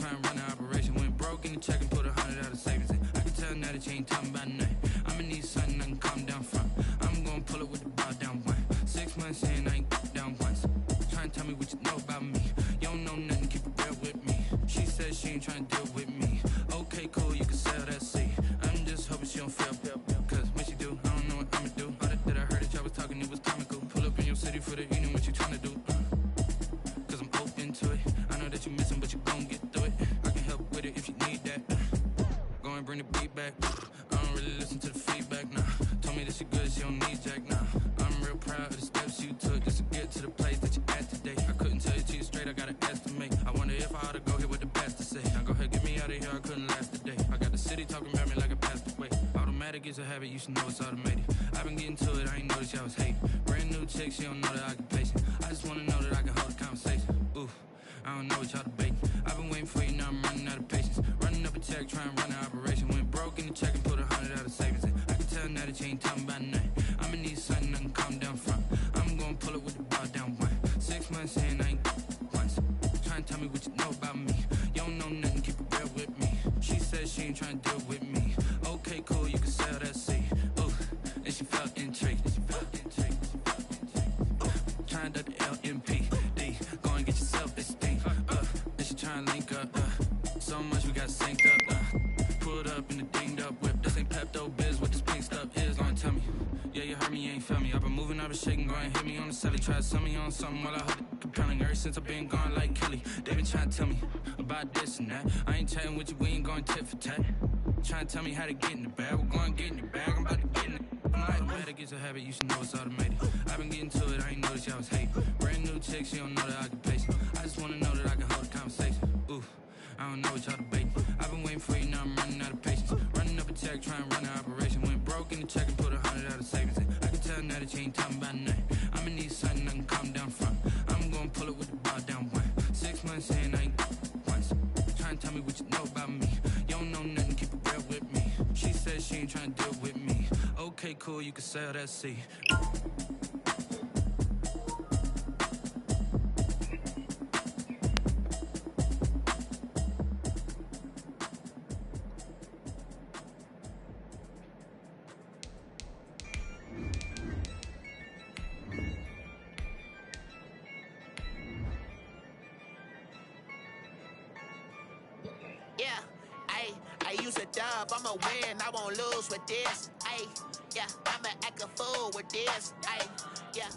trying to run the operation. Went broke in the check and put 100 out of savings in. I can tell now that you ain't talking about nothing. I'ma need something I can calm down from. I'm gonna pull it with the bar down one. 6 months in, I ain't down once. Trying to tell me what you know about me. You don't know nothing, keep it real with me. She said she ain't trying to deal with me. Okay, cool, you can sell that seed. I'm just hoping she don't feel. Cause when she do, I don't know what I'ma do. All that I heard that y'all was talking, it was comical. Pull up in your city for the evening, what you trying to do? Cause I'm open to it. I know that you missing, but you gon' get through it. I can help with it if you need that. Go and bring the beat back. I don't really listen to the feedback, nah. Told me that she good, she don't need jack, nah. I'm real proud of the steps you took just to get to the place that you at today. I couldn't tell you to you straight, I gotta estimate. I wonder if I ought to go here with the best to say. Now go ahead, get me out of here, I couldn't last a day. I got the city talking about me like I passed away. Automatic is a habit, you should know it's automated. I've been getting to it, I ain't noticed y'all was hating. Brand new chick, she don't know the occupation. I just wanna know that I can hold a conversation. Ooh, I don't know what y'all debating. I've been waiting for you, now I'm running out of patience. Running up a check, trying to run an operation. Went broke in the check and put 100 out of savings in. I can tell now that you ain't talking about nothing. I'ma need something I can calm down from. I'm gonna pull it with the bar down one. 6 months in, I ain't once. Trying to tell me what you know about me. You don't know nothing, keep it real with me. She said she ain't trying to deal with me. Okay, cool, you can sell that seed. Ooh, and she felt intrigued. Trying to duck the LMPD. Go and get yourself this thing. And she trying to link up. So much we got synced up. Pulled up in the dinged up whip. This ain't Pepto Biz, what this pink stuff is. Gonna tell me. Yeah, you heard me, you ain't felt me. I've been moving, I've been shaking, go and hit me on the celly. Try to sell me on something while I hold it compelling. Ever since I've been gone like Kelly, they been trying to tell me about this and that. I ain't chatting with you, we ain't going tit for tat. Trying to tell me how to get in the bag. We're going to get in the bag, I'm about to get in it. Automatic is a habit, you should know it's automated. I've been getting to it, I ain't noticed y'all was hating. Brand new chick, she don't know the occupation. I just wanna know that I can hold a conversation. Ooh, I don't know what y'all debating. I've been waiting for you, now I'm running out of patience. Running up a check, trying to run an operation. Went broke in the check and put 100 out of savings in. I can tell now that you ain't talking about nothing. I'ma need something I can calm down from. I'm gonna pull it with the bar down one. 6 months in, I ain't once. Trying to tell me what you know about me. You don't know nothing, keep it real with me. She said she ain't trying to deal with me. Okay, cool, you can sell that seed. Yeah, I use a dub, I'ma win, I won't lose with this. Yeah, I'ma act a fool with this. Yeah.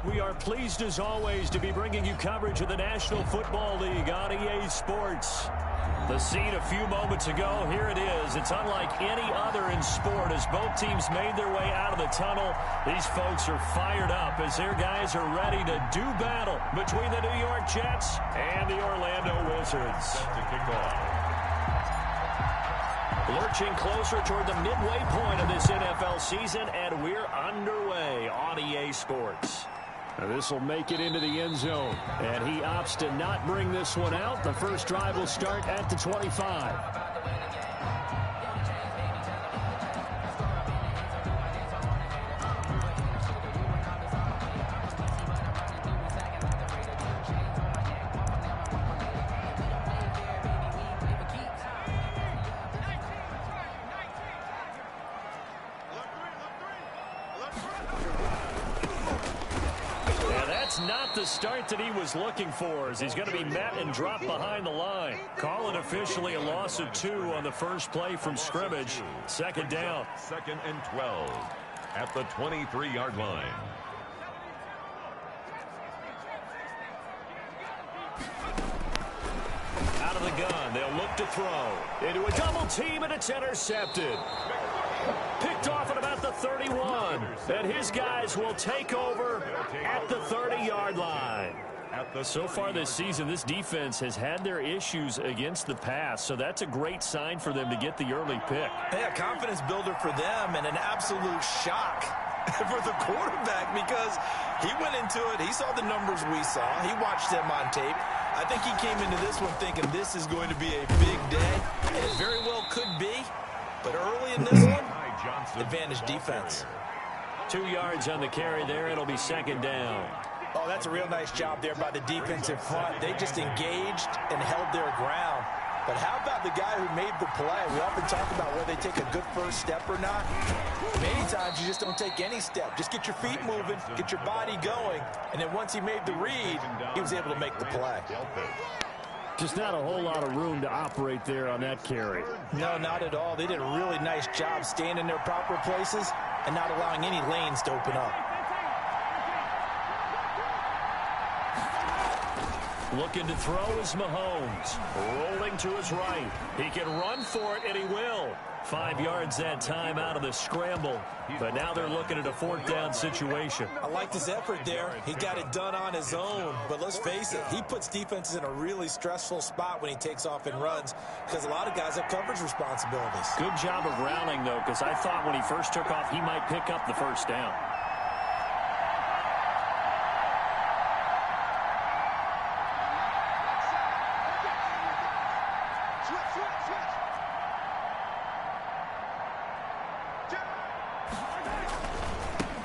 We are pleased as always to be bringing you coverage of the National Football League on EA Sports. The scene a few moments ago, here it is. It's unlike any other in sport as both teams made their way out of the tunnel. These folks are fired up as their guys are ready to do battle between the New York Jets and the Orlando Wizards. Set to kick off. Lurching closer toward the midway point of this NFL season, and we're underway on EA Sports. This will make it into the end zone, and he opts to not bring this one out. The first drive will start at the 25. Not the start that he was looking for, as he's going to be met and dropped behind the line. Call it officially a loss of 2 on the first play from scrimmage. Second down. 2nd and 12 at the 23-yard line. Out of the gun, they'll look to throw. Into a double team, and it's intercepted. Picked off at about the 31. And his guys will take over at the 30-yard line. So far this season, this defense has had their issues against the pass, so that's a great sign for them to get the early pick. Yeah, confidence builder for them and an absolute shock for the quarterback because he went into it. He saw the numbers we saw. He watched them on tape. I think he came into this one thinking this is going to be a big day, and it very well could be. But early in this one, advantage defense. 2 yards on the carry there. It'll be second down. Oh, that's a real nice job there by the defense in front. They just engaged and held their ground. But how about the guy who made the play? We often talk about whether they take a good first step or not. Many times you just don't take any step. Just get your feet moving, get your body going, and then once he made the read, he was able to make the play. Just not a whole lot of room to operate there on that carry. No, not at all. They did a really nice job staying in their proper places and not allowing any lanes to open up. Looking to throw is Mahomes. Rolling to his right. He can run for it, and he will. 5 yards that time out of the scramble. But now they're looking at a 4th down situation. I liked his effort there. He got it done on his own. But let's face it, he puts defenses in a really stressful spot when he takes off and runs because a lot of guys have coverage responsibilities. Good job of rounding, though, because I thought when he first took off, he might pick up the first down.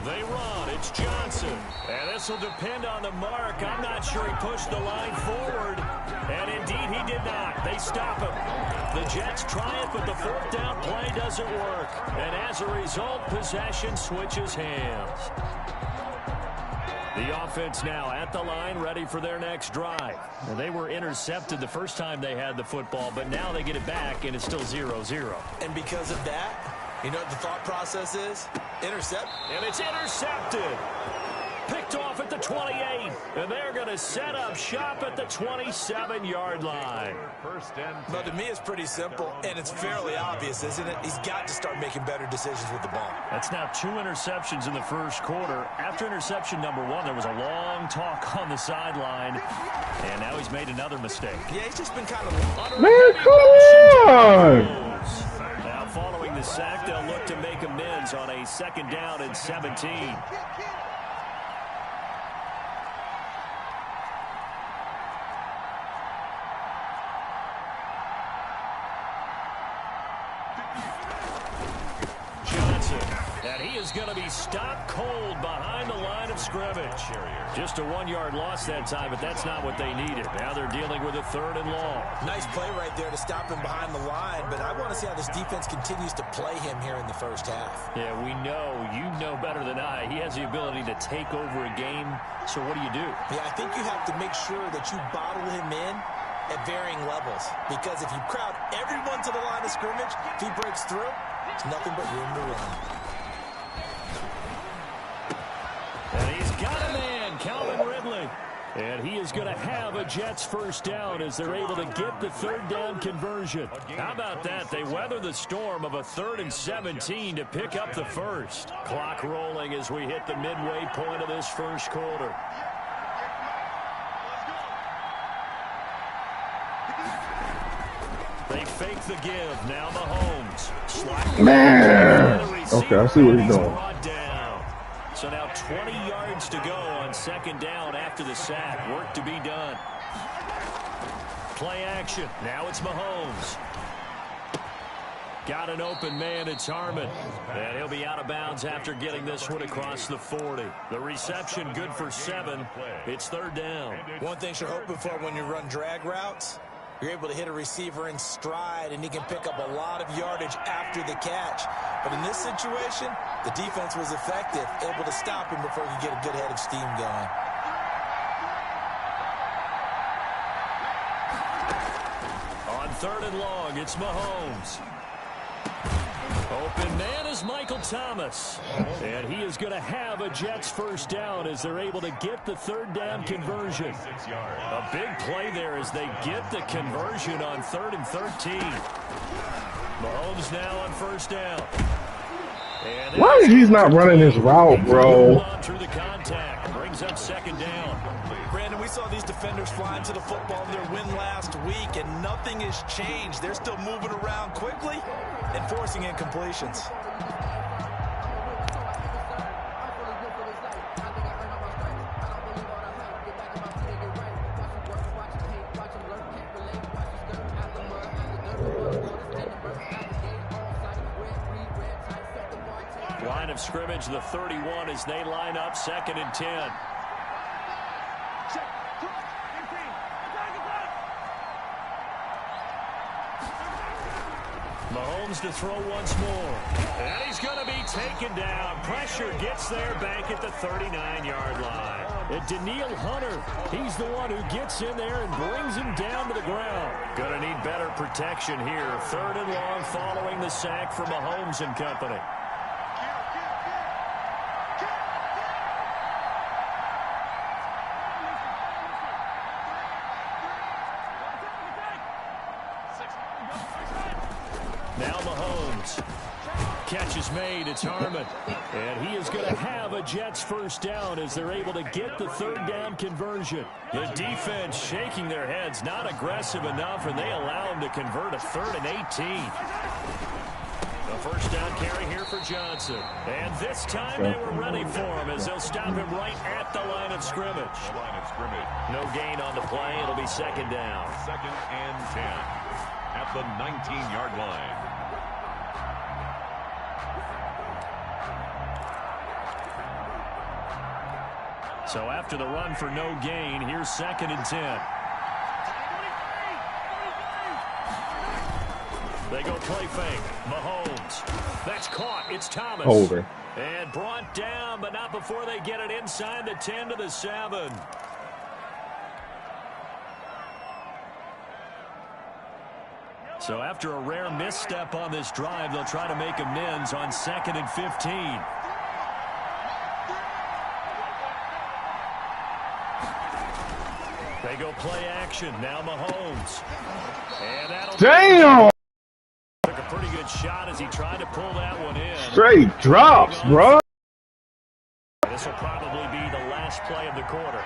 They run. It's Johnson. And this will depend on the mark. I'm not sure he pushed the line forward. And indeed, he did not. They stop him. The Jets try it, but the 4th down play doesn't work. And as a result, possession switches hands. The offense now at the line, ready for their next drive. Well, they were intercepted the first time they had the football, but now they get it back, and it's still 0-0. And because of that, you know what the thought process is? Intercept. And it's intercepted. Picked off at the 28. And they're going to set up shop at the 27-yard line. But to me, it's pretty simple, and it's fairly obvious, isn't it? He's got to start making better decisions with the ball. That's now 2 interceptions in the first quarter. After interception number 1, there was a long talk on the sideline. And now he's made another mistake. Yeah, he's just been kind of... Man, come on! Now following the sack, they'll look to make amends on a 2nd down and 17. And he is going to be stopped cold behind the line of scrimmage. Just a 1-yard loss that time, but that's not what they needed. Now they're dealing with a 3rd and long. Nice play right there to stop him behind the line, but I want to see how this defense continues to play him here in the first half. Yeah, we know. You know better than I. He has the ability to take over a game, so what do you do? Yeah, I think you have to make sure that you bottle him in at varying levels, because if you crowd everyone to the line of scrimmage, if he breaks through, it's nothing but room to run. And he's got a man, Calvin Ridley. And he is going to have a Jets first down as they're able to get the 3rd down conversion. How about that? They weather the storm of a 3rd and 17 to pick up the first. Clock rolling as we hit the midway point of this first quarter. They fake the give. Now Mahomes. Man! Okay, I see what he's doing. So now 20 yards to go on 2nd down after the sack. Work to be done. Play action. Now it's Mahomes. Got an open man. It's Harmon. And he'll be out of bounds after getting this one across the 40. The reception good for 7. It's 3rd down. One thing you're hoping for when you run drag routes, you're able to hit a receiver in stride, and he can pick up a lot of yardage after the catch. But in this situation, the defense was effective, able to stop him before he could get a good head of steam going. On 3rd and long, it's Mahomes. Open man is Michael Thomas. And he is going to have a Jets first down as they're able to get the 3rd down conversion. A big play there as they get the conversion on 3rd and 13. Mahomes now on first down. Why is he not running his route, bro? Through the contact. Brings up 2nd down. Brandon, we saw these defenders flying to the football in their win last week, and nothing has changed. They're still moving around quickly and forcing incompletions. Line of scrimmage, the 31 as they line up 2nd and 10. Mahomes to throw once more. And he's going to be taken down. Pressure gets there back at the 39-yard line. And Daniil Hunter, he's the one who gets in there and brings him down to the ground. Going to need better protection here. 3rd and long following the sack for Mahomes and company. Now Mahomes. Catch is made. It's Harmon. And he is going to have a Jets first down as they're able to get the 3rd down conversion. The defense shaking their heads, not aggressive enough, and they allow him to convert a 3rd and 18. The first down carry here for Johnson. And this time they were ready for him as they'll stop him right at the line of scrimmage. No gain on the play. It'll be 2nd down. 2nd and 10 at the 19-yard line. So after the run for no gain, here's 2nd and 10. They go play fake. Mahomes. That's caught. It's Thomas. Over. And brought down, but not before they get it inside the 10 to the 7. So after a rare misstep on this drive, they'll try to make amends on 2nd and 15. They go play action. Now Mahomes. And that'll Damn! Took a pretty good shot as he tried to pull that one in. Straight drops, bro. This will probably be the last play of the quarter.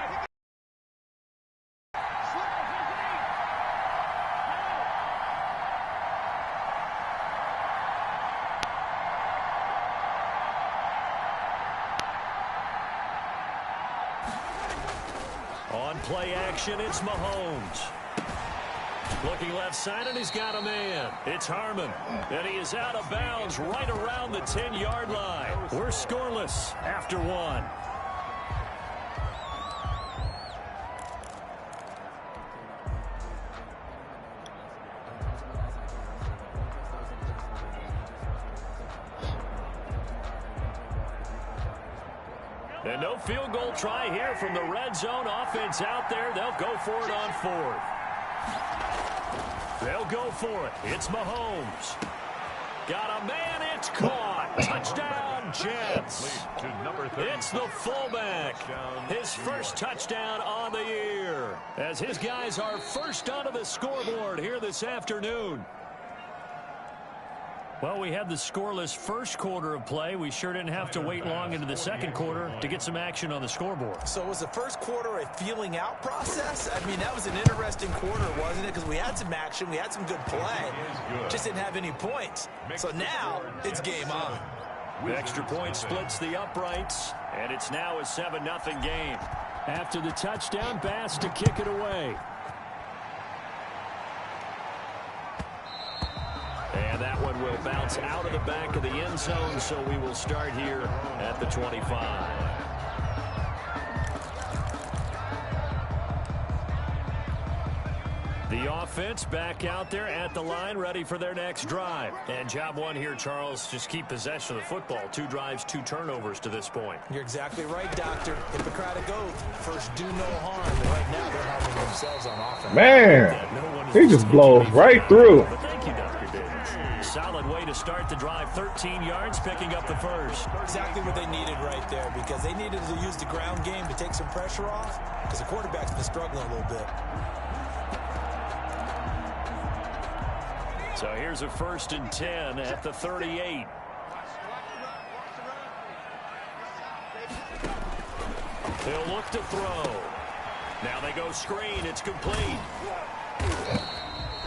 On play action, it's Mahomes. Looking left side, and he's got a man. It's Harmon, and he is out of bounds right around the 10-yard line. We're scoreless after 1. And no field goal try here from the red zone. Offense out there. They'll go for it on 4th. They'll go for it. It's Mahomes. Got a man. It's caught. Touchdown, Jets. It's the fullback. His first touchdown on the year. As his guys are first onto the scoreboard here this afternoon. Well, we had the scoreless first quarter of play. We sure didn't have to wait long into the second quarter to get some action on the scoreboard. So was the first quarter a feeling out process? I mean, that was an interesting quarter, wasn't it? Because we had some action, we had some good play, just didn't have any points. So now it's game on. The extra point splits the uprights, and it's now a 7-0 game. After the touchdown, Bass to kick it away. And that one will bounce out of the back of the end zone, so we will start here at the 25. The offense back out there at the line, ready for their next drive. And job one here, Charles, just keep possession of the football. 2 drives, 2 turnovers to this point. You're exactly right, Doctor. Hippocratic oath. First, do no harm. And right now, they're harming themselves on offense. Man, he just blows right through. But thank you, Dr. Davis. Solid way to start the drive. 13 yards, picking up the first. Exactly what they needed right there, because they needed to use the ground game to take some pressure off, because the quarterback's been struggling a little bit. So here's a 1st and 10 at the 38. They'll look to throw. Now they go screen. It's complete.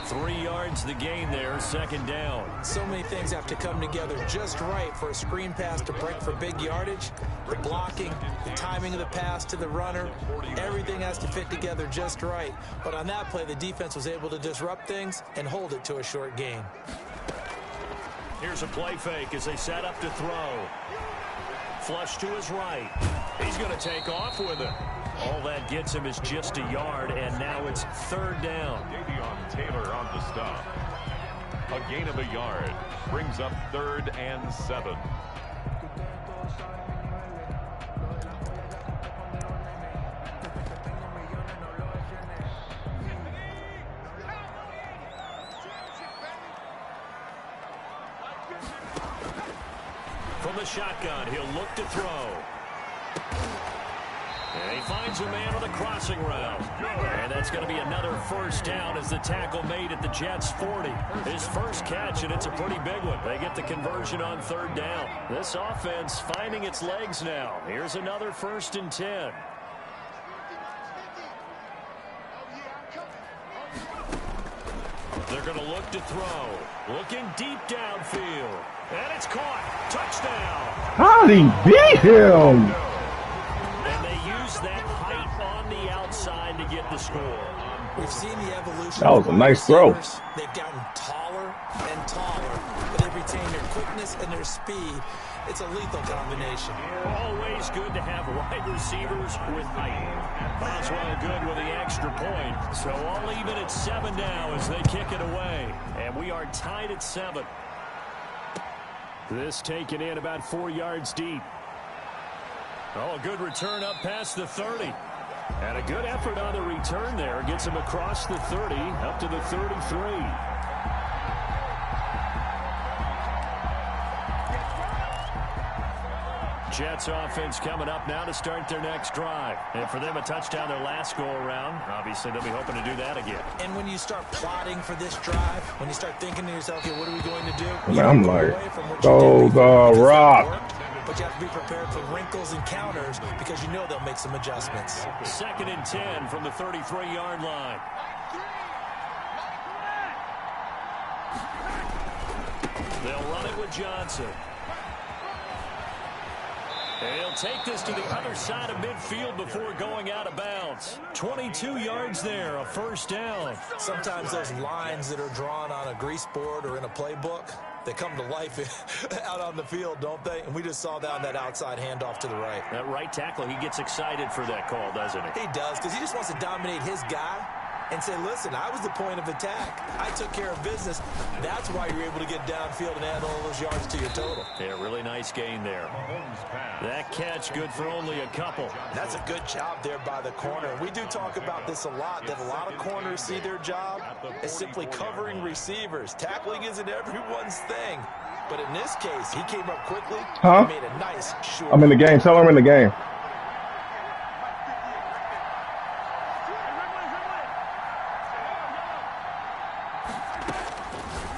3 yards the gain there, 2nd down. So many things have to come together just right for a screen pass to break for big yardage. The blocking, the timing of the pass to the runner, everything has to fit together just right. But on that play, the defense was able to disrupt things and hold it to a short gain. Here's a play fake as they set up to throw. Flush to his right. He's going to take off with it. All that gets him is just a yard, and now it's 3rd down. Taylor on the stop. A gain of a yard brings up 3rd and 7. From the shotgun, he'll look to throw. And he finds a man on the crossing route. And that's going to be another first down as the tackle made at the Jets' 40. His first catch, and it's a pretty big one. They get the conversion on 3rd down. This offense finding its legs now. Here's another 1st and 10. They're going to look to throw. Looking deep downfield. And it's caught. Touchdown. How did he beat him? And they use that height on the outside to get the score. We've seen the evolution. That was a nice throw. They've gotten taller and taller, but they've retained their quickness and their speed. It's a lethal combination. Always good to have wide receivers with height. Boswell good with the extra point. So all even at 7 now as they kick it away. And we are tied at 7. This taken in about 4 yards deep. Oh, a good return up past the 30. And a good effort on the return there. Gets him across the 30, up to the 33. Jets offense coming up now to start their next drive. And for them, a touchdown their last go-around. Obviously, they'll be hoping to do that again. And when you start plotting for this drive, when you start thinking to yourself, okay, what are we going to do? Man, I'm like, go the rock. But you have to be prepared for wrinkles and counters because you know they'll make some adjustments. 2nd and 10 from the 33-yard line. They'll run it with Johnson. And he'll take this to the other side of midfield before going out of bounds. 22 yards there, a first down. Sometimes those lines that are drawn on a grease board or in a playbook, they come to life out on the field, don't they? And we just saw that on that outside handoff to the right. That right tackle, he gets excited for that call, doesn't he? He does, because he just wants to dominate his guy and say, listen, I was the point of attack. I took care of business. That's why you're able to get downfield and add all those yards to your total. Yeah, really nice gain there. That catch good for only a couple. That's a good job there by the corner. We do talk about this a lot, that a lot of corners see their job as simply covering receivers. Tackling isn't everyone's thing. But in this case, he came up quickly and made a nice short. I'm in the game. Tell her I'm in the game.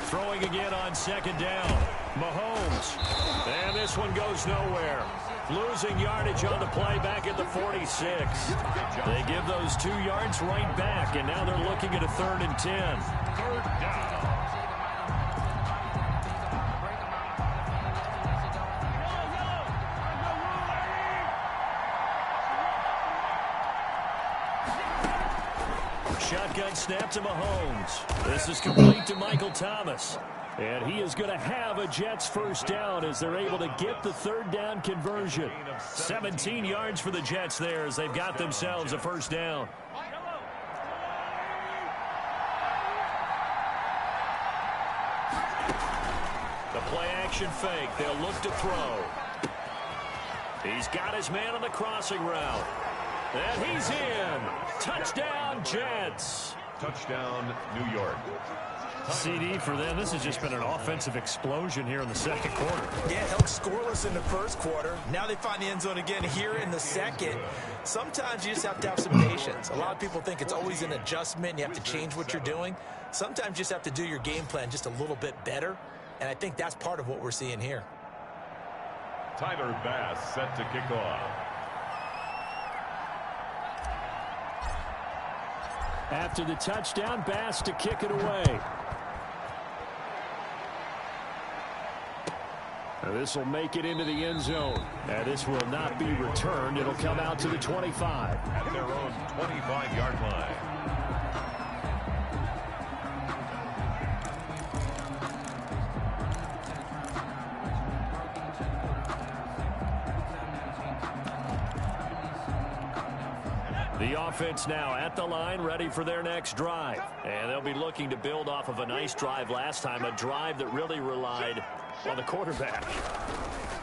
Throwing again on 2nd down. Mahomes. And this one goes nowhere. Losing yardage on the play back at the 46. They give those 2 yards right back, and now they're looking at a 3rd and 10. 3rd down. Shotgun snap to Mahomes. This is complete to Michael Thomas. And he is going to have a Jets first down as they're able to get the 3rd down conversion. 17 yards for the Jets there as they've got themselves a first down. The play action fake. They'll look to throw. He's got his man on the crossing route. And he's in. Touchdown, Jets. Touchdown, New York. CD for them. This has just been an offensive explosion here in the 2nd quarter. Yeah, held scoreless in the 1st quarter. Now they find the end zone again here in the 2nd. Sometimes you just have to have some patience. A lot of people think it's always an adjustment. You have to change what you're doing. Sometimes you just have to do your game plan just a little bit better. And I think that's part of what we're seeing here. Tyler Bass set to kick off. After the touchdown, Bass to kick it away. This will make it into the end zone. This will not be returned. It'll come out to the 25. At their own 25-yard line. The The offense now at the line, ready for their next drive. And they'll be looking to build off of a nice drive last time, a drive that really relied on the quarterback.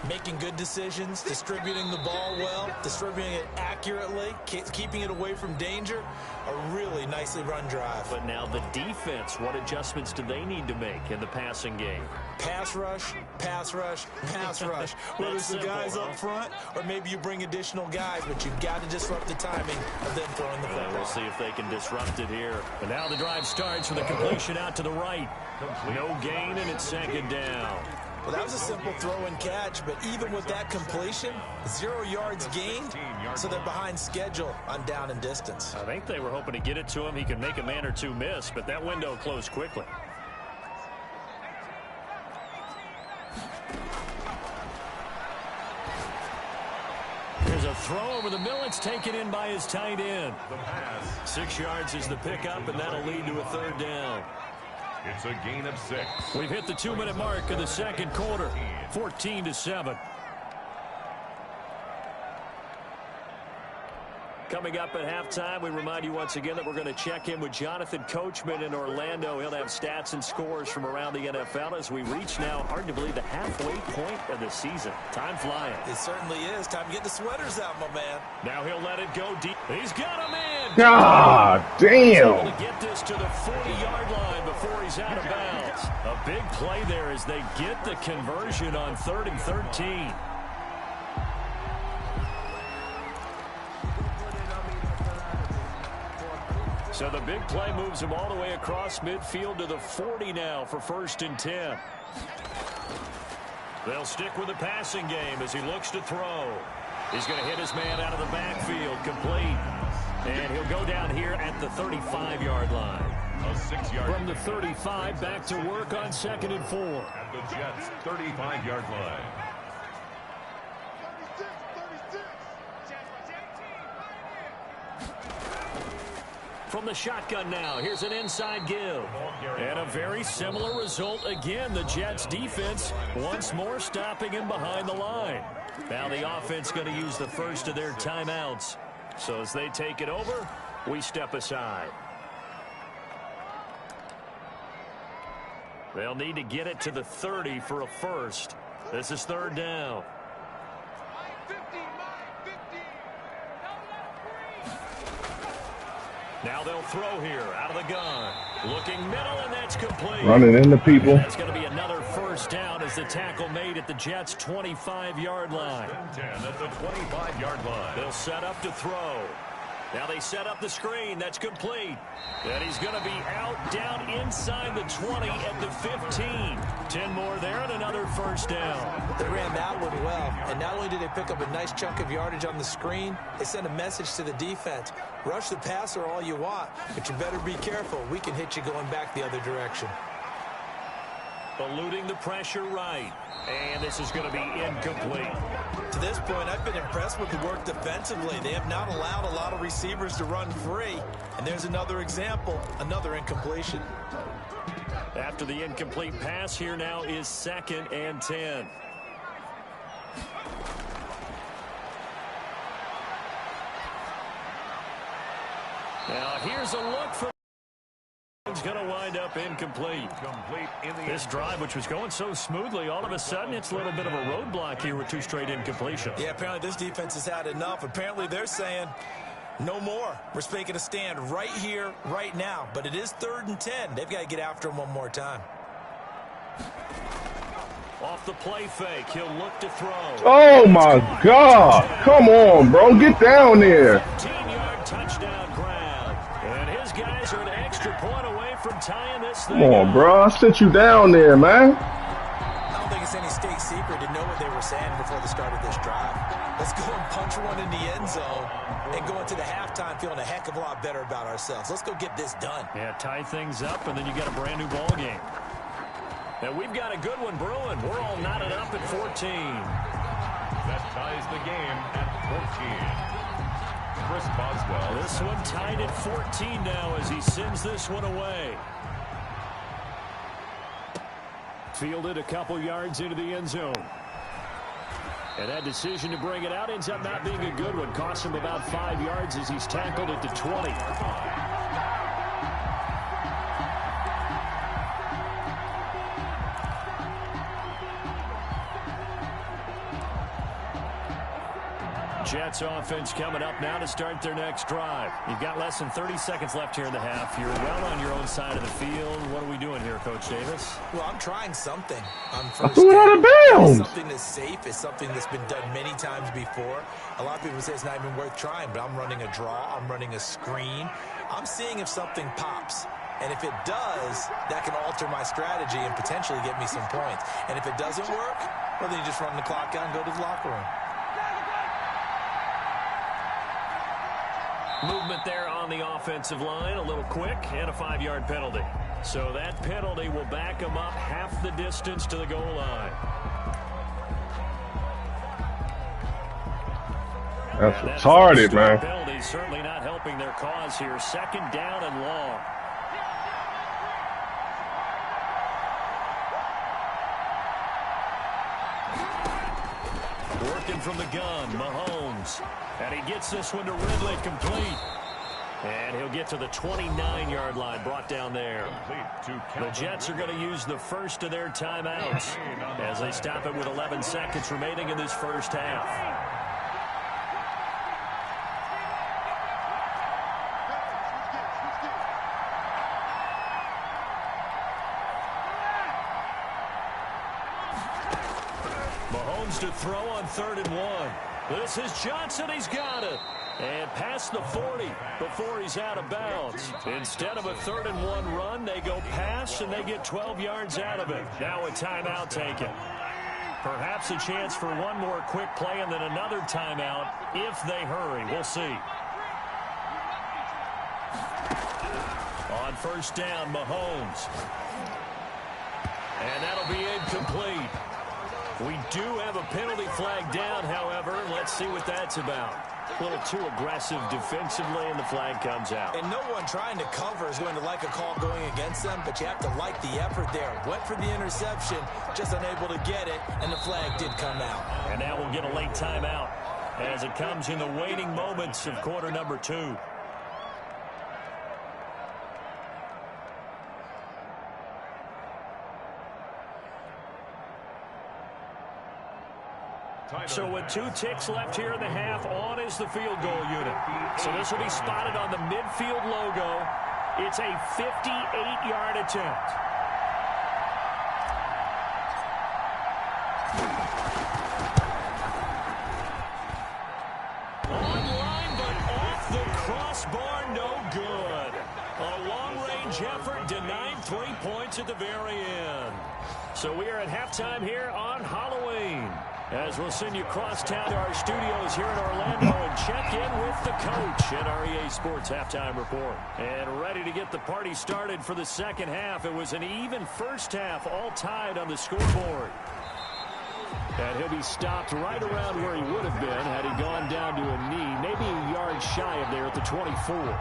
Making good decisions, distributing the ball well, distributing it accurately, keeping it away from danger. A really nicely run drive. But now the defense, what adjustments do they need to make in the passing game? Pass rush, pass rush, pass rush. Whether it's the guys up front or maybe you bring additional guys, but you've got to disrupt the timing of them throwing the football. We'll see if they can disrupt it here. But now the drive starts with a completion out to the right. No gain, and it's second down. Well, that was a simple throw and catch, but even with that completion, 0 yards gained, so they're behind schedule on down and distance. I think they were hoping to get it to him. He could make a man or two miss, but that window closed quickly. There's a throw over the middle. It's taken in by his tight end. 6 yards is the pickup, and that'll lead to a third down. It's a gain of 6. We've hit the 2-minute mark of the second quarter, 14-7. Coming up at halftime, we remind you once again that we're going to check in with Jonathan Coachman in Orlando. He'll have stats and scores from around the NFL as we reach now, hard to believe, the halfway point of the season. Time flying. It certainly is. Time to get the sweaters out, my man. Now he'll let it go deep. He's got him in. God damn. He's able to get this to the 40-yard line before he's out of bounds. A big play there as they get the conversion on 3rd and 13. So the big play moves him all the way across midfield to the 40 now for 1st and 10. They'll stick with the passing game as he looks to throw. He's going to hit his man out of the backfield, complete. And he'll go down here at the 35-yard line. A 6-yard From the 35 back to work on 2nd and 4. At the Jets' 35-yard line. From the shotgun now, here's an inside give. And a very similar result again. The Jets defense once more stopping him behind the line. Now the offense going to use the first of their timeouts. So as they take it over, we step aside. They'll need to get it to the 30 for a first. This is 3rd down. Now they'll throw here out of the gun. Looking middle, and that's complete. Running into people. That's going to be another first down as the tackle made at the Jets' 25-yard line. 10 at the 25-yard line. They'll set up to throw. Now they set up the screen. That's complete. And he's going to be out down inside the 20 at the 15. 10 more there and another first down. They ran that one well, and not only did they pick up a nice chunk of yardage on the screen, they sent a message to the defense. Rush the passer all you want, but you better be careful. We can hit you going back the other direction. Eluding the pressure right. And this is going to be incomplete. To this point, I've been impressed with the work defensively. They have not allowed a lot of receivers to run free. And there's another example, another incompletion. After the incomplete pass, here now is 2nd and 10. Now here's a look from. It's going to wind up incomplete. This drive, which was going so smoothly, all of a sudden it's a little bit of a roadblock here with 2 straight incompletions. Yeah, apparently this defense has had enough. Apparently they're saying no more. We're making a stand right here, right now. But it is 3rd and 10. They've got to get after him one more time. Off the play fake, he'll look to throw. Oh, my God. Come on, bro. Get down there. 15-yard touchdown grab. And his guys are an extra point away from tying this thing Come on, up. bro. I sit you down there, man. I don't think it's any state secret to know what they were saying before the start of this drive. Let's go and punch one in the end zone and go into the halftime feeling a heck of a lot better about ourselves. Let's go get this done. Yeah, tie things up, and then you get a brand new ball game. And we've got a good one brewing. We're all knotted up at 14. That ties the game at 14. Chris Boswell. This one tied at 14 now as he sends this one away. Fielded a couple yards into the end zone. And that decision to bring it out ends up not being a good one. Costs him about 5 yards as he's tackled at the 20. Jets offense coming up now to start their next drive. You've got less than 30 seconds left here in the half. You're well on your own side of the field. What are we doing here, Coach Davis? Well, I'm trying something on I first threw it out of bounds. Something that's safe. It's something that's been done many times before. A lot of people say it's not even worth trying, but I'm running a draw. I'm running a screen. I'm seeing if something pops. And if it does, that can alter my strategy and potentially get me some points. And if it doesn't work, well, then you just run the clock out and go to the locker room. Movement there on the offensive line, a little quick, and a 5-yard penalty. So that penalty will back them up half the distance to the goal line. That's retarded, man. Penalty certainly not helping their cause here. 2nd down and long. Working from the gun, Mahomes. And he gets this one to Ridley, complete. And he'll get to the 29-yard line, brought down there. The Jets are going to use the first of their timeouts as they stop it with 11 seconds remaining in this first half. Mahomes to throw on 3rd and 1. This is Johnson. He's got it. And past the 40 before he's out of bounds. Instead of a 3rd and 1 run, they go pass, and they get 12 yards out of it. Now a timeout taken. Perhaps a chance for one more quick play and then another timeout if they hurry. We'll see. On 1st down, Mahomes. And that'll be incomplete. We do have a penalty flag down, however. Let's see what that's about. A little too aggressive defensively, and the flag comes out. And no one trying to cover is going to like a call going against them, but you have to like the effort there. Went for the interception, just unable to get it, and the flag did come out. And now we'll get a late timeout as it comes in the waning moments of quarter number 2. So with 2 ticks left here in the half, on is the field goal unit. So this will be spotted on the midfield logo. It's a 58-yard attempt. Online, but off the crossbar, no good. A long-range effort denied 3 points at the very end. So we are at halftime here on Halloween, as we'll send you across town to our studios here in Orlando and check in with the coach at our EA Sports Halftime Report. And ready to get the party started for the second half. It was an even first half, all tied on the scoreboard. And he'll be stopped right around where he would have been had he gone down to a knee, maybe a yard shy of there at the 24.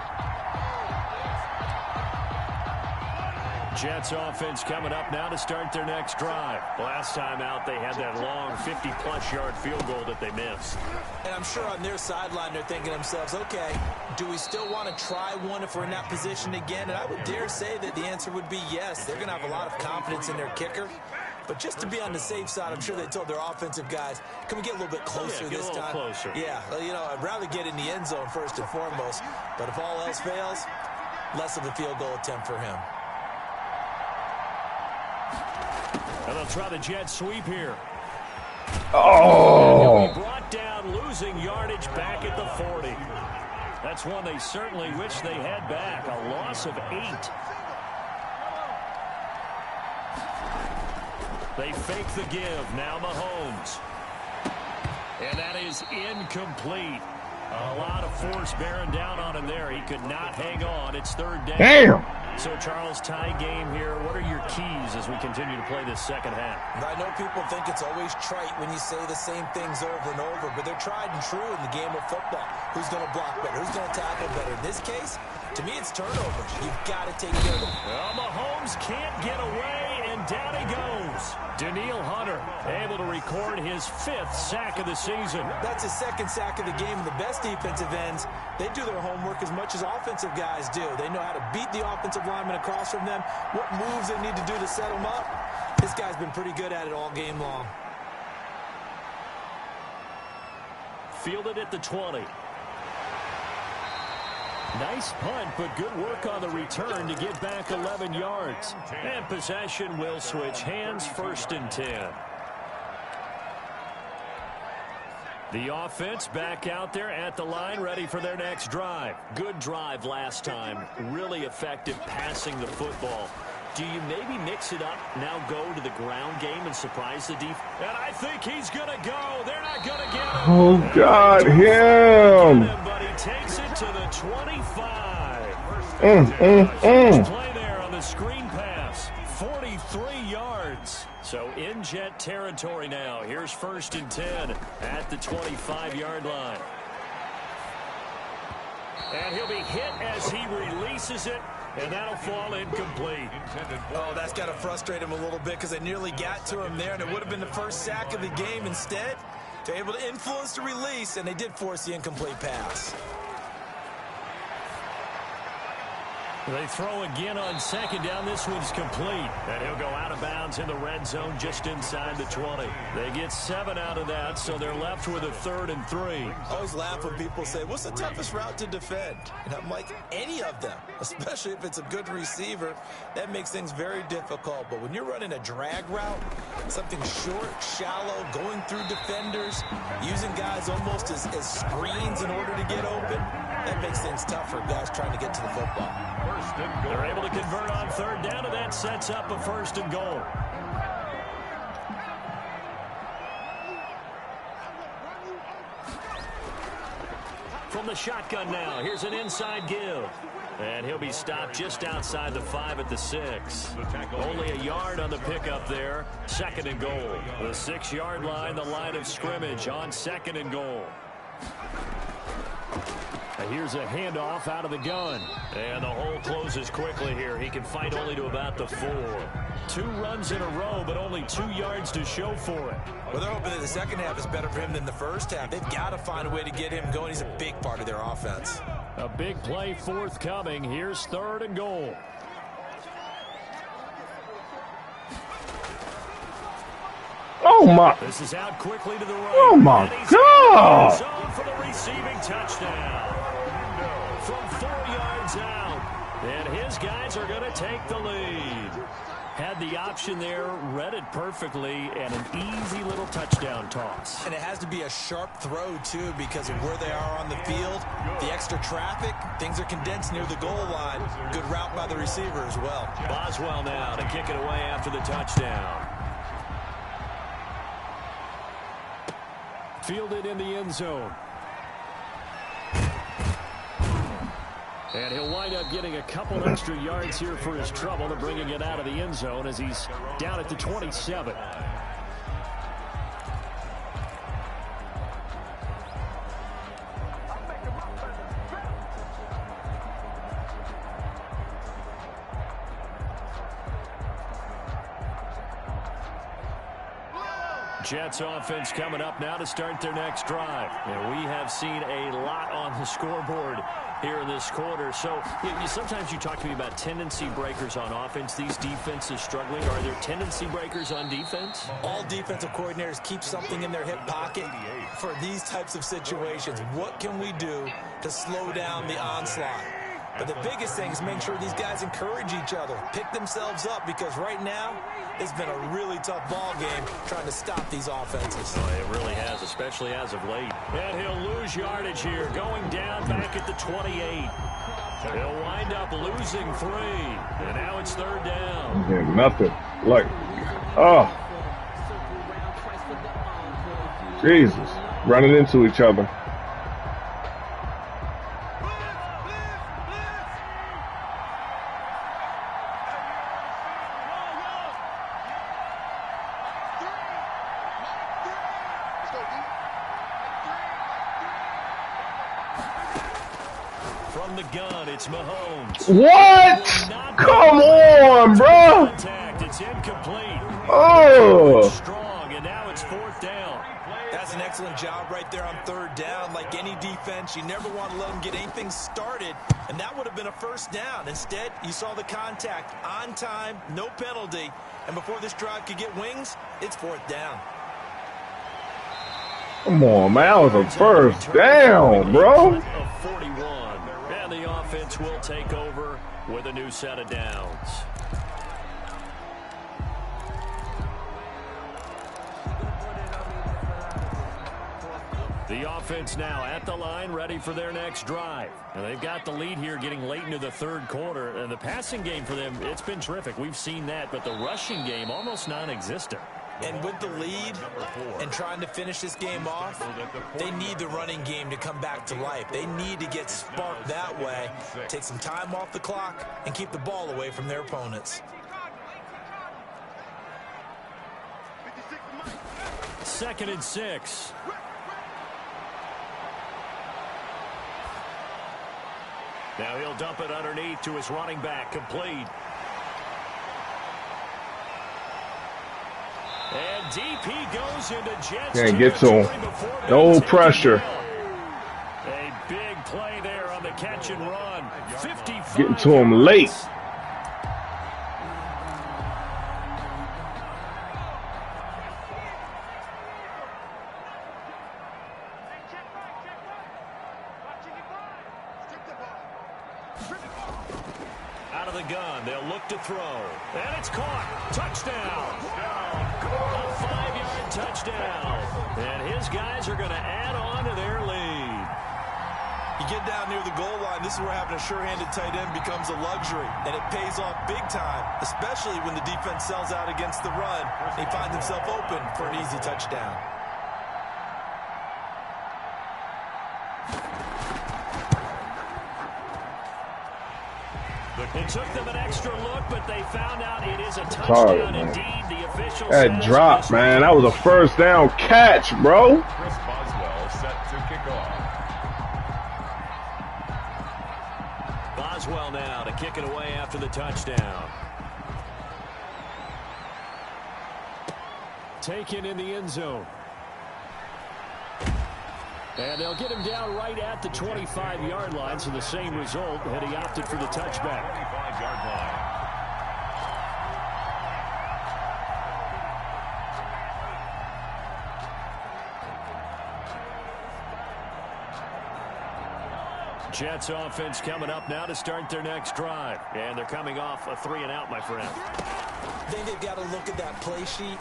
Jets offense coming up now to start their next drive. Last time out, they had that long 50-plus yard field goal that they missed. And I'm sure on their sideline, they're thinking to themselves, okay, do we still want to try one if we're in that position again? And I would dare say that the answer would be yes. They're going to have a lot of confidence in their kicker. But just to be on the safe side, I'm sure they told their offensive guys, can we get a little bit closer this time? Closer. Yeah, you know, I'd rather get in the end zone first and foremost. But if all else fails, less of a field goal attempt for him. And they'll try the jet sweep here. Oh! And he'll be brought down, losing yardage back at the 40. That's one they certainly wish they had back. A loss of 8. They fake the give. Now Mahomes. And that is incomplete. A lot of force bearing down on him there. He could not hang on. It's 3rd down. Damn! So, Charles, tie game here. What are your keys as we continue to play this second half? I know people think it's always trite when you say the same things over and over, but they're tried and true in the game of football. Who's going to block better? Who's going to tackle better? In this case, To me, it's turnovers. You've got to take care of them. Well, Mahomes can't get away, and down he goes. Danielle Hunter able to record his 5th sack of the season. That's his 2nd sack of the game. And the best defensive ends, they do their homework as much as offensive guys do. They know how to beat the offensive lineman across from them, what moves they need to do to set them up. This guy's been pretty good at it all game long. Fielded at the 20. Nice punt, but good work on the return to get back 11 yards. And possession will switch hands, 1st and 10. The offense back out there at the line, ready for their next drive. Good drive last time. Really effective passing the football. Do you maybe mix it up, now go to the ground game and surprise the defense? And I think he's going to go. They're not going to get him. Oh, God, him. But he takes it to the 25. Play there on the screen pass. 43 yards. So in jet territory now. Here's 1st and 10 at the 25-yard line. And he'll be hit as he releases it. And that'll fall incomplete. Oh, that's got to frustrate him a little bit because they nearly got to him there, and it would have been the 1st sack of the game. Instead, they're able to influence the release, and they did force the incomplete pass. They throw again on 2nd down. This one's complete. And he'll go out of bounds in the red zone just inside the 20. They get 7 out of that, so they're left with a 3rd and 3. I always laugh when people say, what's the toughest route to defend? And I'm like, any of them, especially if it's a good receiver. That makes things very difficult. But when you're running a drag route, something short, shallow, going through defenders, using guys almost as screens in order to get open, that makes things tough for guys trying to get to the football. They're able to convert on 3rd down, and that sets up a 1st and goal. From the shotgun now, here's an inside give. And he'll be stopped just outside the 5 at the 6. Only a yard on the pickup there. 2nd and goal. The 6-yard line, the line of scrimmage on 2nd and goal. Here's a handoff out of the gun. And the hole closes quickly here. He can fight only to about the 4. 2 runs in a row, but only 2 yards to show for it. Well, they're hoping that the second half is better for him than the first half. They've got to find a way to get him going. He's a big part of their offense. A big play forthcoming. Here's 3rd and goal. Oh, my. This is out quickly to the right. Oh, my God. Zone for the receiving touchdown. From 4 yards out. And his guys are going to take the lead. Had the option there, read it perfectly, and an easy little touchdown toss. And it has to be a sharp throw, too, because of where they are on the field. The extra traffic, things are condensed near the goal line. Good route by the receiver as well. Boswell now to kick it away after the touchdown. Fielded in the end zone. And he'll wind up getting a couple extra yards here for his trouble and bringing it out of the end zone as he's down at the 27. Jets offense coming up now to start their next drive. And we have seen a lot on the scoreboard here in this quarter. So sometimes you talk to me about tendency breakers on offense. These defenses struggling. Are there tendency breakers on defense? All defensive coordinators keep something in their hip pocket for these types of situations. What can we do to slow down the onslaught? But the biggest thing is make sure these guys encourage each other, pick themselves up, because right now it's been a really tough ball game trying to stop these offenses. It really has, especially as of late. And he'll lose yardage here, going down back at the 28. He'll wind up losing 3, and now it's 3rd down. Yeah, nothing. Like, oh. Jesus. Running into each other. From From the gun, it's Mahomes. What? Come on, bro. Contact. It's incomplete. Oh. Strong, and now it's 4th down. That's an excellent job right there on 3rd down. Like any defense, you never want to let them get anything started, and that would have been a 1st down. Instead, you saw the contact on time, no penalty, and before this drive could get wings, it's 4th down. Come on, man. That was a 1st down, bro. 41. And the offense will take over with a new set of downs. The offense now at the line, ready for their next drive. And they've got the lead here getting late into the 3rd quarter. And the passing game for them, it's been terrific. We've seen that, but the rushing game almost non-existent. And with the lead and trying to finish this game off, they need the running game to come back to life. They need to get sparked that way, take some time off the clock, and keep the ball away from their opponents. 2nd and 6. Now he'll dump it underneath to his running back, complete. And deep he goes into Jets. Can't get to him. No pressure. A big play there on the catch and run. 55. Getting to him late. Out of the gun, they'll look to throw. And it's caught. Touchdown. A 5-yard touchdown. And his guys are going to add on to their lead. You get down near the goal line, this is where having a sure-handed tight end becomes a luxury. And it pays off big time, especially when the defense sells out against the run. He finds himself open for an easy touchdown. It took them an extra look, but they found out it is a touchdown indeed. The official that drop, man. That was a 1st down catch, bro. Chris Boswell set to kick off. Boswell now to kick it away after the touchdown. Taken in the end zone. And they'll get him down right at the 25-yard line, so the same result had he opted for the touchback. 25-yard line. Jets offense coming up now to start their next drive. And they're coming off a 3-and-out, my friend. I think they've got to look at that play sheet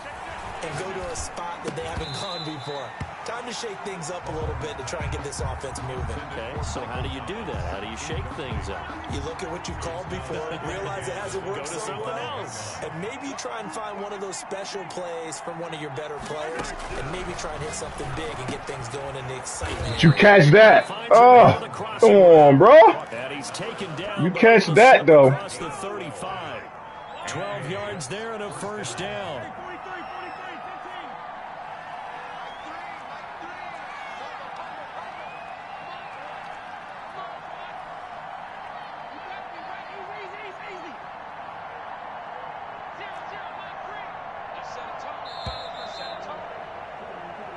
and go to a spot that they haven't gone before. Time to shake things up a little bit to try and get this offense moving. Okay, so how do you do that? How do you shake things up? You look at what you've called before, realize it hasn't worked Go to so something well, else. and maybe try and find one of those special plays from one of your better players, and maybe try and hit something big and get things going in the excitement. Did you catch that? Oh, come on, bro. And he's taken down. You catch that, though. Across the 35. 12 yards there and a 1st down.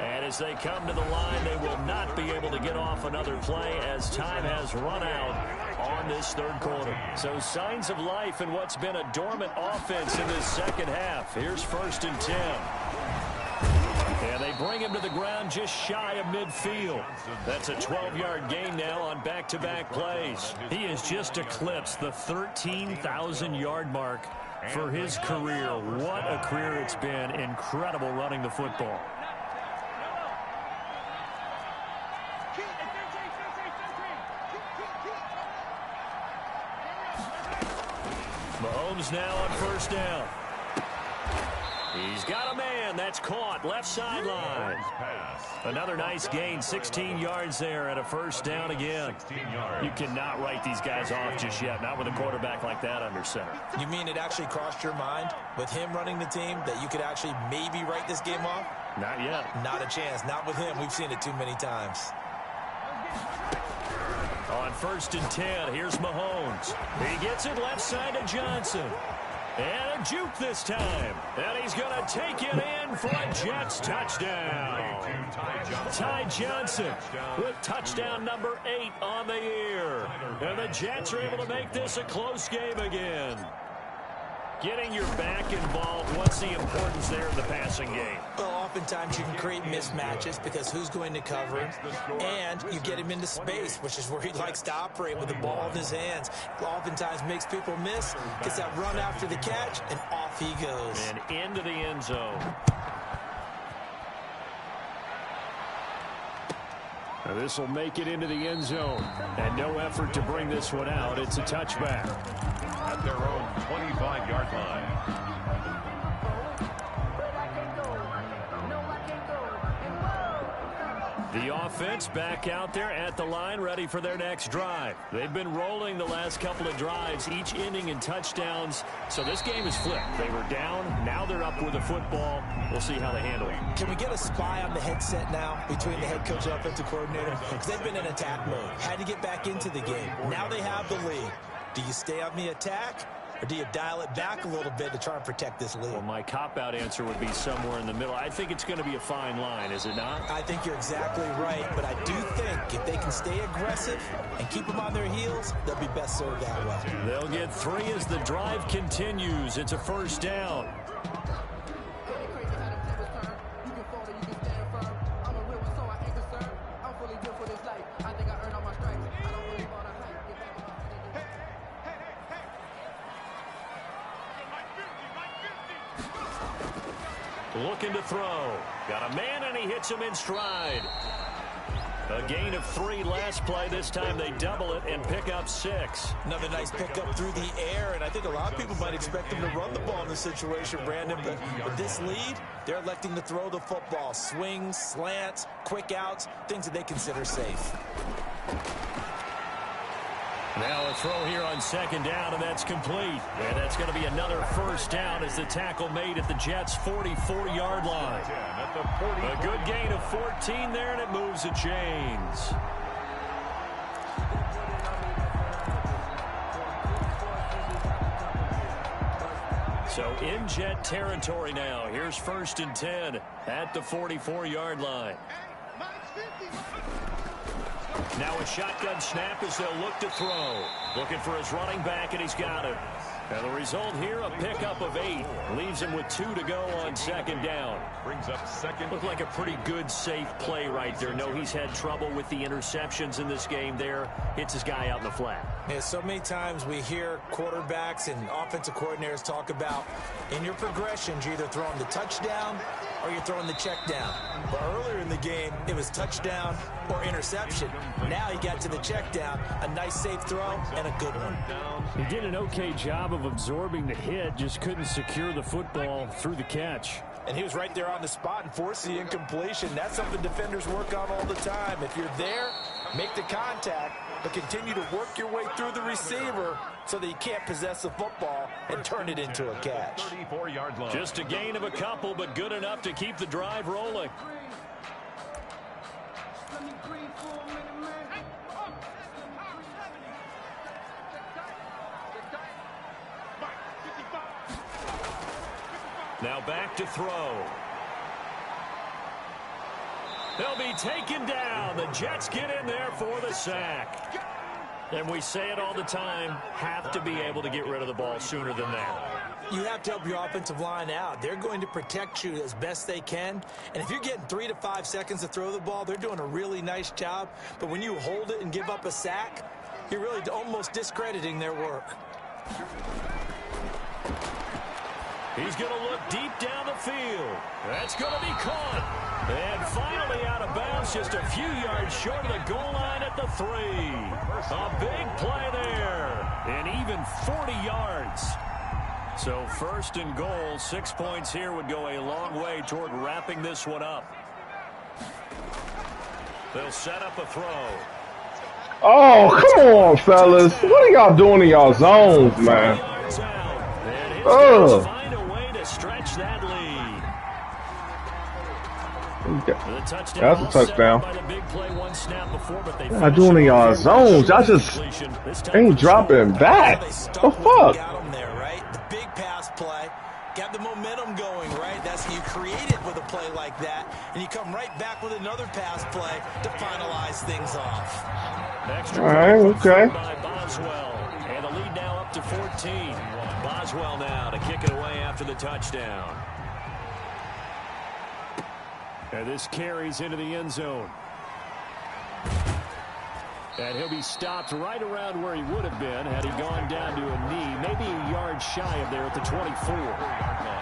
And as they come to the line, they will not be able to get off another play as time has run out on this 3rd quarter. So signs of life in what's been a dormant offense in this 2nd half. Here's 1st and 10. And they bring him to the ground just shy of midfield. That's a 12-yard gain now on back-to-back plays. He has just eclipsed the 13,000-yard mark for his career. What a career it's been. Incredible running the football. Mahomes now on 1st down. He's got a man. That's caught. Left sideline. Another nice gain. 16 yards there and a 1st down again. You cannot write these guys off just yet. Not with a quarterback like that under center. You mean it actually crossed your mind with him running the team that you could actually maybe write this game off? Not yet. Not a chance. Not with him. We've seen it too many times. On 1st and 10, here's Mahomes. He gets it left side to Johnson. And a juke this time. And he's going to take it in for a Jets touchdown. Ty Johnson with touchdown number 8 on the year. And the Jets are able to make this a close game again. Getting your back involved, what's the importance there in the passing game? Well, oftentimes you can create mismatches because who's going to cover him, and you get him into space, which is where he likes to operate with the ball in his hands. Oftentimes makes people miss, gets that run after the catch, and off he goes. And into the end zone. Now this will make it into the end zone. And no effort to bring this one out. It's a touchback. At their own 25-yard line. The offense back out there at the line, ready for their next drive. They've been rolling the last couple of drives, each ending in touchdowns. So this game is flipped. They were down. Now they're up with the football. We'll see how they handle it. Can we get a spy on the headset now between the head coach and offensive coordinator? Because they've been in attack mode. Had to get back into the game. Now they have the lead. Do you stay on the attack, or do you dial it back a little bit to try and protect this lead? Well, my cop-out answer would be somewhere in the middle. I think it's going to be a fine line, is it not? I think you're exactly right, but I do think if they can stay aggressive and keep them on their heels, they'll be best served that way. They'll get 3 as the drive continues. It's a first down. Looking to throw. Got a man, and he hits him in stride. A gain of 3 last play. This time they double it and pick up 6. Another nice pickup through the air, and I think a lot of people might expect him to run the ball in this situation, Brandon, but with this lead, they're electing to throw the football. Swings, slants, quick outs, things that they consider safe. Now a throw here on 2nd down, and that's complete. And that's going to be another first down as the tackle made at the Jets' 44-yard line. A good gain of 14 there, and it moves the chains. So in Jet territory now. Here's 1st and 10 at the 44-yard line. Now a shotgun snap as they'll look to throw. Looking for his running back, and he's got it. And the result here, a pickup of 8. Leaves him with 2 to go on 2nd down. Brings up 2nd. Looked like a pretty good, safe play right there. No, he's had trouble with the interceptions in this game there. Hits his guy out in the flat. Yeah, so many times we hear quarterbacks and offensive coordinators talk about in your progressions, you're either throwing the touchdown or you're throwing the check down. But earlier in the game, it was touchdown or interception. Now he got to the check down, a nice safe throw, and a good one. He did an okay job of absorbing the hit, just couldn't secure the football through the catch. And he was right there on the spot and forced the incompletion. That's something defenders work on all the time. If you're there, make the contact, but continue to work your way through the receiver so that you can't possess the football and turn it into a catch. 34-yard line. Just a gain of a couple, but good enough to keep the drive rolling. Now back to throw. They'll be taken down. The Jets get in there for the sack. And we say it all the time, have to be able to get rid of the ball sooner than that. You have to help your offensive line out. They're going to protect you as best they can. And if you're getting 3 to 5 seconds to throw the ball, they're doing a really nice job. But when you hold it and give up a sack, you're really almost discrediting their work. He's going to look deep down the field. That's going to be caught. And finally out of bounds, just a few yards short of the goal line at the 3. A big play there. And even 40 yards. So 1st and goal, 6 points here would go a long way toward wrapping this one up. They'll set up a throw. Oh, come on, fellas. What are y'all doing in y'all zones, man? And his guys find a way to stretch that lead. That's a touchdown. They're not doing y'all zones. Y'all just ain't dropping back. The fuck? Got him there, right? The big pass play. Got the momentum going, right? That's you create it with a play like that, and you come right back with another pass play to finalize things off. Extra all right, okay. by Boswell, and the lead now up to 14. Boswell now to kick it away after the touchdown. And this carries into the end zone. And he'll be stopped right around where he would have been had he gone down to a knee, maybe a yard shy of there at the 24.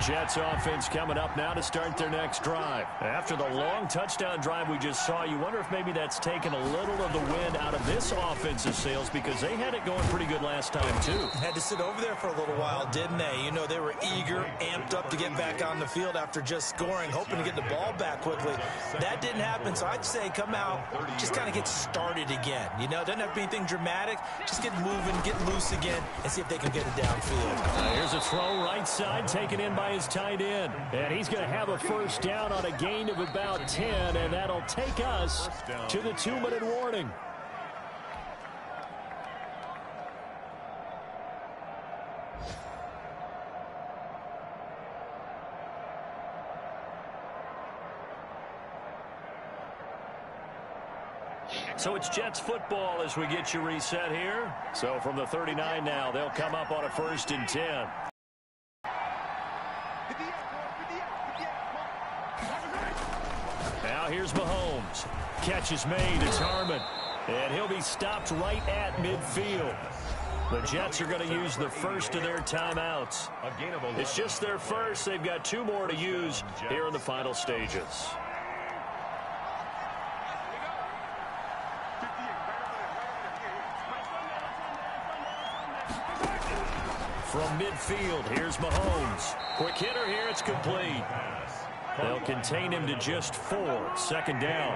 Jets offense coming up now to start their next drive. After the long touchdown drive we just saw, you wonder if maybe that's taken a little of the wind out of this offensive sails, because they had it going pretty good last time too. Had to sit over there for a little while, didn't they? You know, they were eager, amped up to get back on the field after just scoring, hoping to get the ball back quickly. That didn't happen, so I'd say come out, just kind of get started again. You know, it doesn't have to be anything dramatic. Just get moving, get loose again, and see if they can get it downfield. Here's a throw right side, taken in by his tight end. And he's going to have a first down on a gain of about 10, and that'll take us to the 2-minute warning. So it's Jets football as we get you reset here. So from the 39 now, they'll come up on a 1st and 10. Now here's Mahomes. Catch is made. It's Harmon. And he'll be stopped right at midfield. The Jets are going to use the first of their timeouts. It's just their first. They've got 2 more to use here in the final stages. From midfield, here's Mahomes. Quick hitter here, it's complete. They'll contain him to just 4. 2nd down.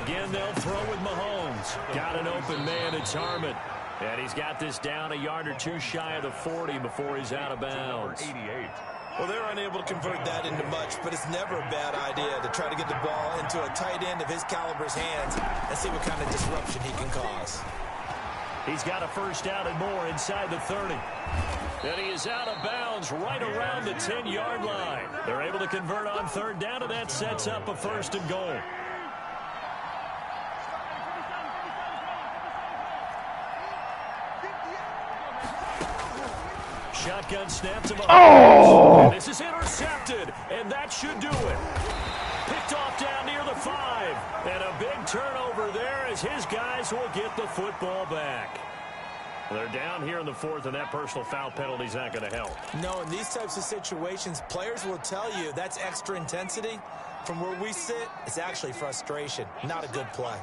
Again, they'll throw with Mahomes. Got an open man, it's Harmon. And he's got this down a yard or 2 shy of the 40 before he's out of bounds. Well, they're unable to convert that into much, but it's never a bad idea to try to get the ball into a tight end of his caliber's hands and see what kind of disruption he can cause. He's got a first down and more inside the 30. And he is out of bounds right around the 10-yard line. They're able to convert on 3rd down, and that sets up a 1st and goal. Shotgun snap to Mahomes. Oh! This is intercepted, and that should do it. Picked off down near the 5. And a big turnover there as his guys will get the football back. They're down here in the 4th, and that personal foul penalty is not going to help. No, in these types of situations, players will tell you that's extra intensity. From where we sit, it's actually frustration, not a good play.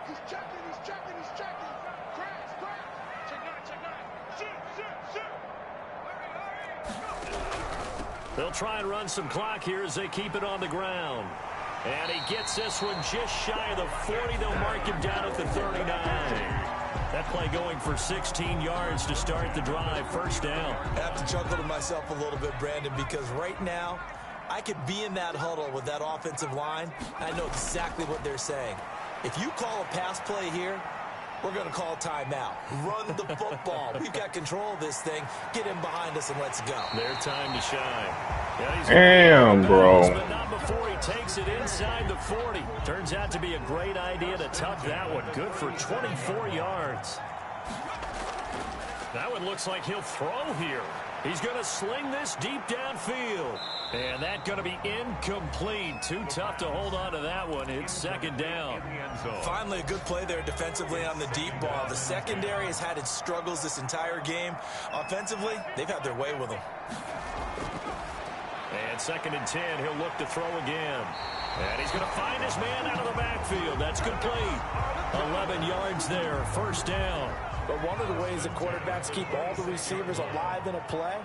He's checking. They'll try and run some clock here as they keep it on the ground. And he gets this one just shy of the 40. They'll mark him down at the 39. That play going for 16 yards to start the drive. 1st down. I have to chuckle to myself a little bit, Brandon, because right now I could be in that huddle with that offensive line. I know exactly what they're saying. If you call a pass play here, we're going to call timeout. Run the football. We've got control of this thing. Get him behind us and let's go. Their time to shine. Yeah, damn, bro. But not before he takes it inside the 40. Turns out to be a great idea to tuck that one. Good for 24 yards. That one looks like he'll throw here. He's going to sling this deep downfield. And that's going to be incomplete. Too tough to hold on to that one. It's 2nd down. Finally, a good play there defensively on the deep ball. The secondary has had its struggles this entire game. Offensively, they've had their way with them. And 2nd and 10, he'll look to throw again. And he's going to find his man out of the backfield. That's complete. 11 yards there, 1st down. But one of the ways that quarterbacks keep all the receivers alive in a play,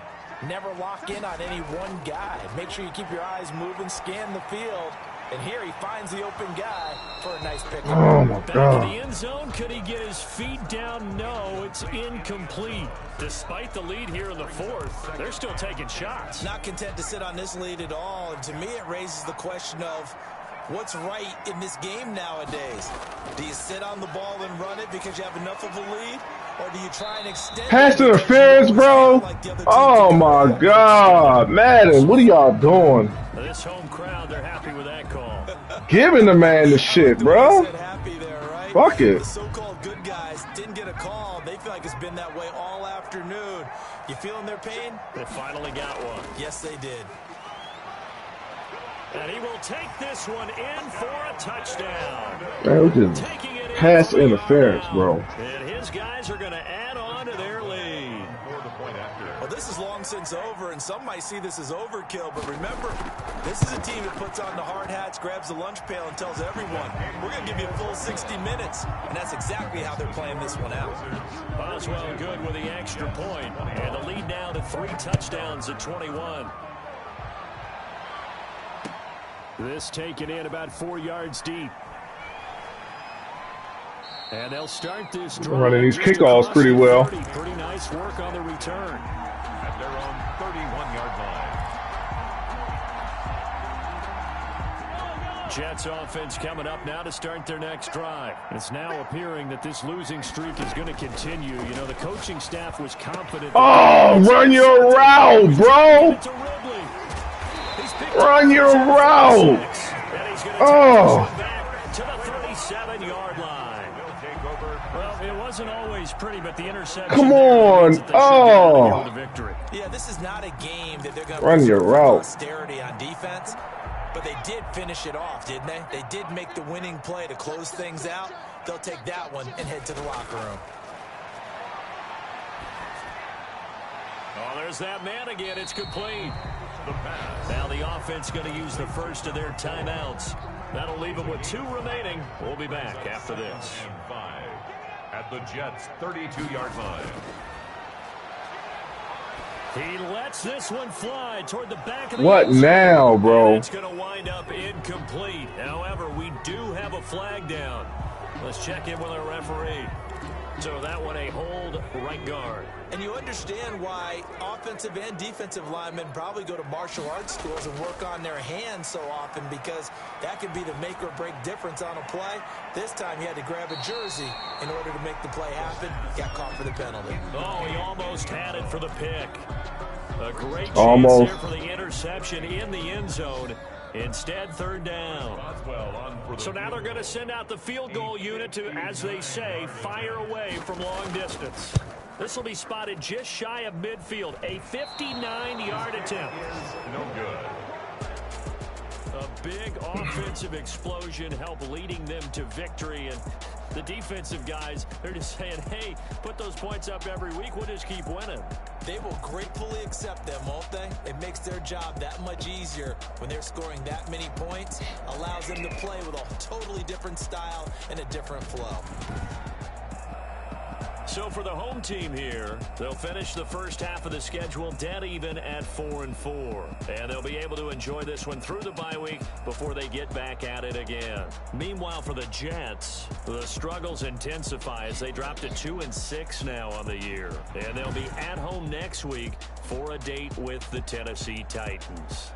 never lock in on any one guy. Make sure you keep your eyes moving, scan the field. And here he finds the open guy for a nice pickup. Oh, my Back God. in the end zone could he get his feet down? No, it's incomplete. Despite the lead here in the fourth, they're still taking shots. Not content to sit on this lead at all. And to me, it raises the question of what's right in this game nowadays. Do you sit on the ball and run it because you have enough of a lead? Or do you try and extend pass interference, bro? Oh, my God. Madden, what are y'all doing? This home crowd, they're happy with that call. Giving the man the shit, bro. Fuck it. The so-called good guys didn't get a call. They feel like it's been that way all afternoon. You feeling their pain? They finally got one. Yes, they did. And he will take this one in for a touchdown. Man, we just pass interference, bro. And his guys are going to add on to their lead. Well, this is long since over, and some might see this as overkill. But remember, this is a team that puts on the hard hats, grabs the lunch pail, and tells everyone, we're going to give you a full 60 minutes. And that's exactly how they're playing this one out. Boswell good with the extra point. And the lead now to 3 touchdowns at 21. This taken in about 4 yards deep. And they'll start this drive. Running these kickoffs pretty well. Pretty nice work on the return. At their own 31-yard line. Jets offense coming up now to start their next drive. It's now appearing that this losing streak is going to continue. You know, the coaching staff was confident. Oh, run your route, bro. Run your route. Oh. To the 37-yard line. Well, it wasn't always pretty, but the interception. Come on. Oh. Yeah, this is not a game that they're going to run your route. Austerity on defense, but they did finish it off, didn't they? They did make the winning play to close things out. They'll take that one and head to the locker room. Oh, there's that man again. It's complete. Now the offense going to use the first of their timeouts. That'll leave them with 2 remaining. We'll be back after this. And 5 at the Jets' 32-yard line. He lets this one fly toward the back of the What now, bro? It's going to wind up incomplete. However, we do have a flag down. Let's check in with our referee. So that one a hold right guard. And you understand why offensive and defensive linemen probably go to martial arts schools and work on their hands so often, because that can be the make or break difference on a play. This time he had to grab a jersey in order to make the play happen. Got caught for the penalty. Oh, he almost had it for the pick. A great chance there for the interception in the end zone. Instead, 3rd down. So now they're going to send out the field goal unit to, as they say, fire away from long distance. This will be spotted just shy of midfield. A 59-yard attempt. No good. A big offensive explosion helped leading them to victory. And the defensive guys, they're just saying, hey, put those points up every week. We'll just keep winning. They will gratefully accept them, won't they? It makes their job that much easier when they're scoring that many points. Allows them to play with a totally different style and a different flow. So for the home team here, they'll finish the first half of the schedule dead even at 4-4. And they'll be able to enjoy this one through the bye week before they get back at it again. Meanwhile, for the Jets, the struggles intensify as they drop to 2-6 now on the year. And they'll be at home next week for a date with the Tennessee Titans.